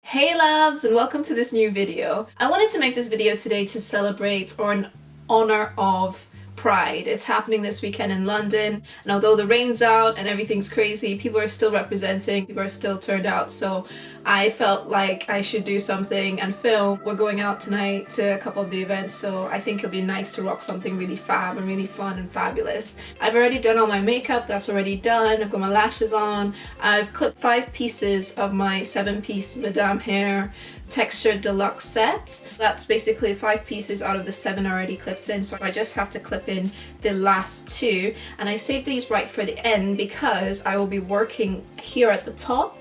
Hey loves, and welcome to this new video. I wanted to make this video today to celebrate or in honor of Pride. It's happening this weekend in London, and although the rain's out and everything's crazy, people are still representing, people are still turned out, so I felt like I should do something and film. We're going out tonight to a couple of the events, so I think it'll be nice to rock something really fab and really fun and fabulous. I've already done all my makeup, that's already done. I've got my lashes on. I've clipped 5 pieces of my 7-piece Madame Hair textured deluxe set. That's basically 5 pieces out of the 7 already clipped in, so I just have to clip in the last 2, and I saved these right for the end because I will be working here at the top.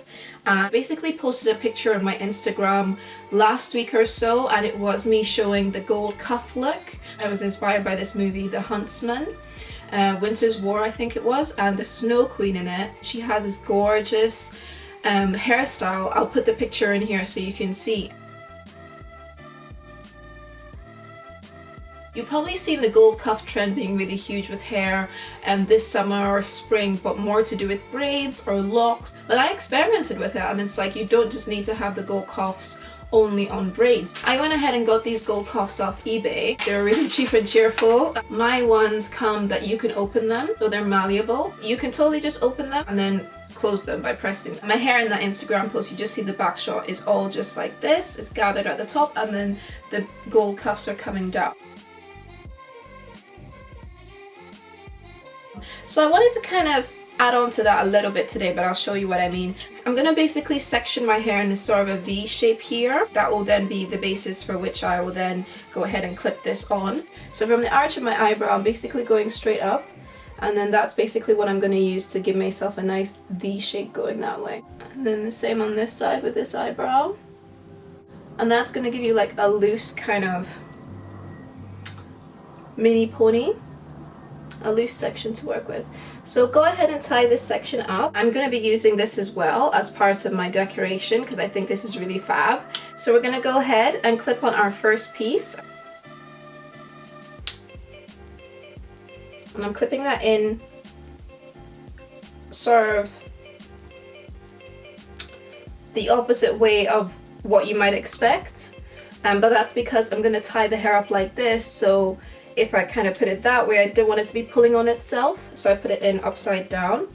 I basically posted a picture on my Instagram last week or so, and it was me showing the gold cuff look. I was inspired by this movie, The Huntsman, Winter's War I think it was, and the Snow Queen in it. She had this gorgeous hairstyle. I'll put the picture in here so you can see. You've probably seen the gold cuff trend being really huge with hair this summer or spring, but more to do with braids or locks. But I experimented with it, and it's like you don't just need to have the gold cuffs only on braids. I went ahead and got these gold cuffs off eBay. They're really cheap and cheerful. My ones come that you can open them, so they're malleable. You can totally just open them and then close them by pressing. My hair in that Instagram post, you just see the back shot is all just like this. It's gathered at the top, and then the gold cuffs are coming down. So I wanted to kind of add on to that a little bit today, but I'll show you what I mean. I'm going to basically section my hair in a sort of a V shape here. That will then be the basis for which I will then go ahead and clip this on. So from the arch of my eyebrow, I'm basically going straight up, and then that's basically what I'm going to use to give myself a nice V shape going that way. And then the same on this side with this eyebrow. And that's going to give you like a loose kind of mini pony. A loose section to work with. So go ahead and tie this section up. I'm going to be using this as well as part of my decoration because I think this is really fab. So we're going to go ahead and clip on our first piece. And I'm clipping that in sort of the opposite way of what you might expect. But that's because I'm going to tie the hair up like this, so if I kind of put it that way, I don't want it to be pulling on itself, so I put it in upside down.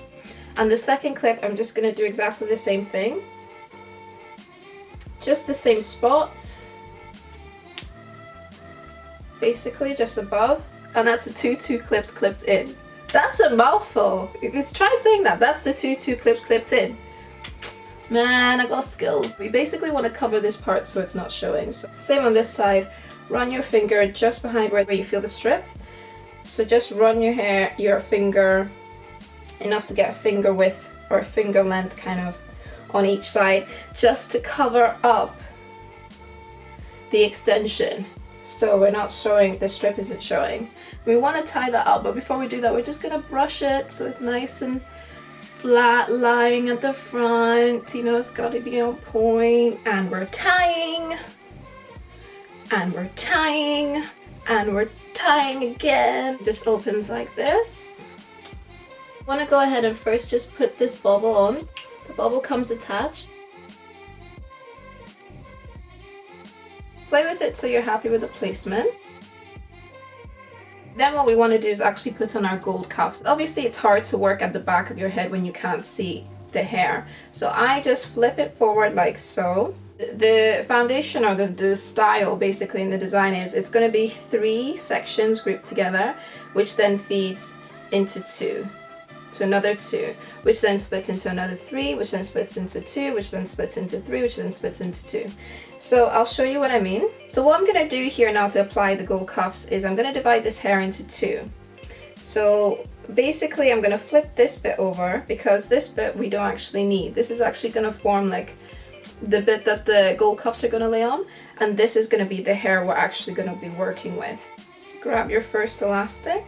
And the second clip, I'm just going to do exactly the same thing. Just the same spot. Basically just above. And that's the two clips clipped in. That's a mouthful. Try saying that. That's the two clips clipped in. Man, I got skills. We basically want to cover this part so it's not showing. So same on this side. Run your finger just behind where you feel the strip. So just run your finger enough to get a finger width or a finger length kind of on each side, just to cover up the extension. So we're not showing, the strip isn't showing. We want to tie that up, but before we do that, we're just going to brush it so it's nice and flat lying at the front. You know, it's got to be on point. And we're tying. And we're tying, and we're tying again. It just opens like this. I want to go ahead and first just put this bobble on. The bobble comes attached. Play with it so you're happy with the placement. Then what we want to do is actually put on our gold cuffs. Obviously it's hard to work at the back of your head when you can't see the hair. So I just flip it forward like so. The foundation, or the style basically in the design, is it's going to be 3 sections grouped together, which then feeds into 2, to another 2, which then splits into another 3, which then splits into 2, which then splits into 3, which then splits into 2. So I'll show you what I mean. So what I'm going to do here now to apply the gold cuffs is I'm going to divide this hair into 2. So basically I'm going to flip this bit over, because this bit we don't actually need. This is actually going to form like the bit that the gold cuffs are going to lay on, and this is going to be the hair we're actually going to be working with. Grab your first elastic.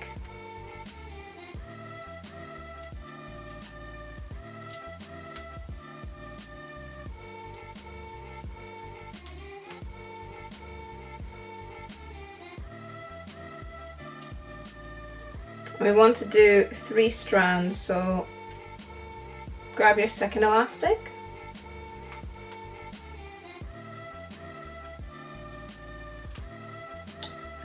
We want to do 3 strands, so grab your second elastic.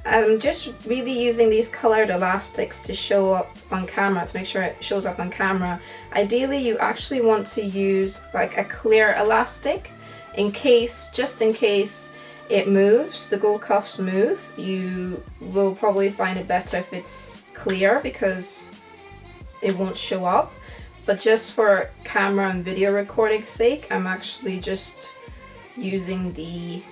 I'm just really using these colored elastics to show up on camera, to make sure it shows up on camera. Ideally, you actually want to use like a clear elastic in case, just in case it moves, the gold cuffs move. You will probably find it better if it's clear because it won't show up. But just for camera and video recording sake, I'm actually just using the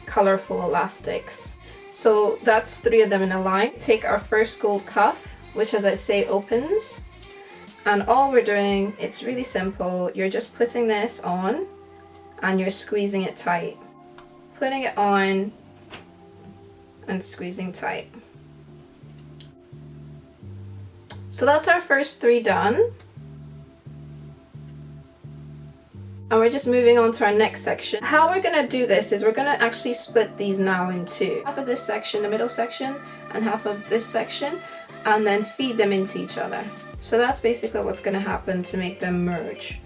colorful elastics. So that's 3 of them in a line. Take our first gold cuff, which as I say opens, and all we're doing, it's really simple. You're just putting this on and you're squeezing it tight. Putting it on and squeezing tight. So that's our first 3 done. And we're just moving on to our next section. How we're gonna do this is we're gonna actually split these now in 2. Half of this section, the middle section, and half of this section, and then feed them into each other. So that's basically what's gonna happen to make them merge.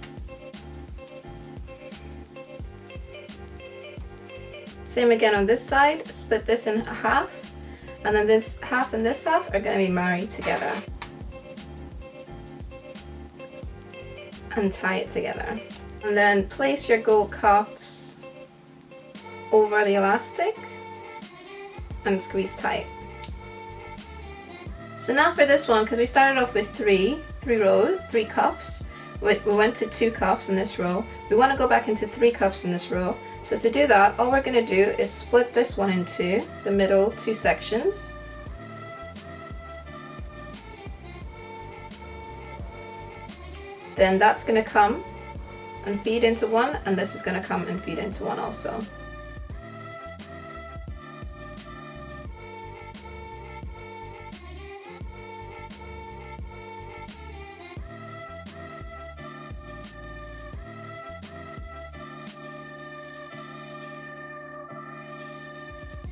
Same again on this side, split this in half, and then this half and this half are gonna be married together. And tie it together. And then place your gold cuffs over the elastic and squeeze tight. So now for this one, because we started off with 3 cuffs, we went to 2 cuffs in this row. We want to go back into 3 cuffs in this row. So to do that, all we're going to do is split this one into the middle 2 sections. Then that's going to come and feed into one, and this is going to come and feed into one also.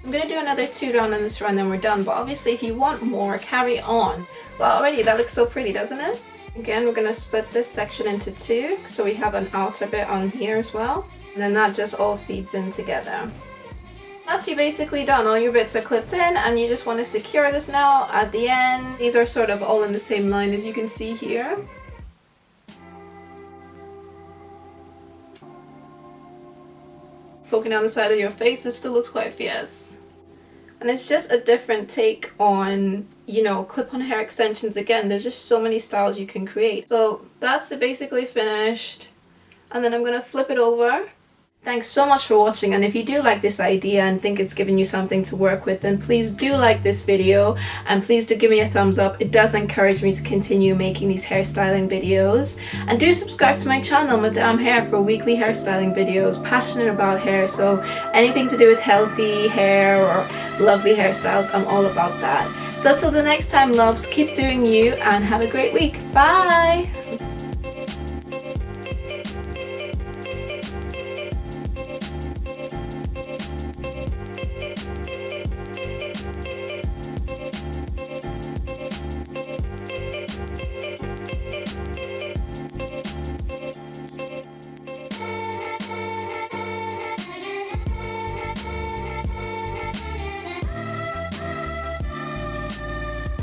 I'm going to do another 2 rounds on this run, then we're done, but obviously if you want more, carry on. But already that looks so pretty, doesn't it? Again, we're going to split this section into 2, so we have an outer bit on here as well. And then that just all feeds in together. That's you basically done. All your bits are clipped in, and you just want to secure this now at the end. These are sort of all in the same line as you can see here. Poking down the side of your face, it still looks quite fierce. And it's just a different take on, you know, clip-on hair extensions. Again, there's just so many styles you can create. So that's it basically finished. And then I'm going to flip it over. Thanks so much for watching, and if you do like this idea and think it's giving you something to work with, then please do like this video and please do give me a thumbs up. It does encourage me to continue making these hairstyling videos. And do subscribe to my channel, Madame Hair, for weekly hairstyling videos. Passionate about hair, so anything to do with healthy hair or lovely hairstyles, I'm all about that. So till the next time, loves, keep doing you and have a great week. Bye!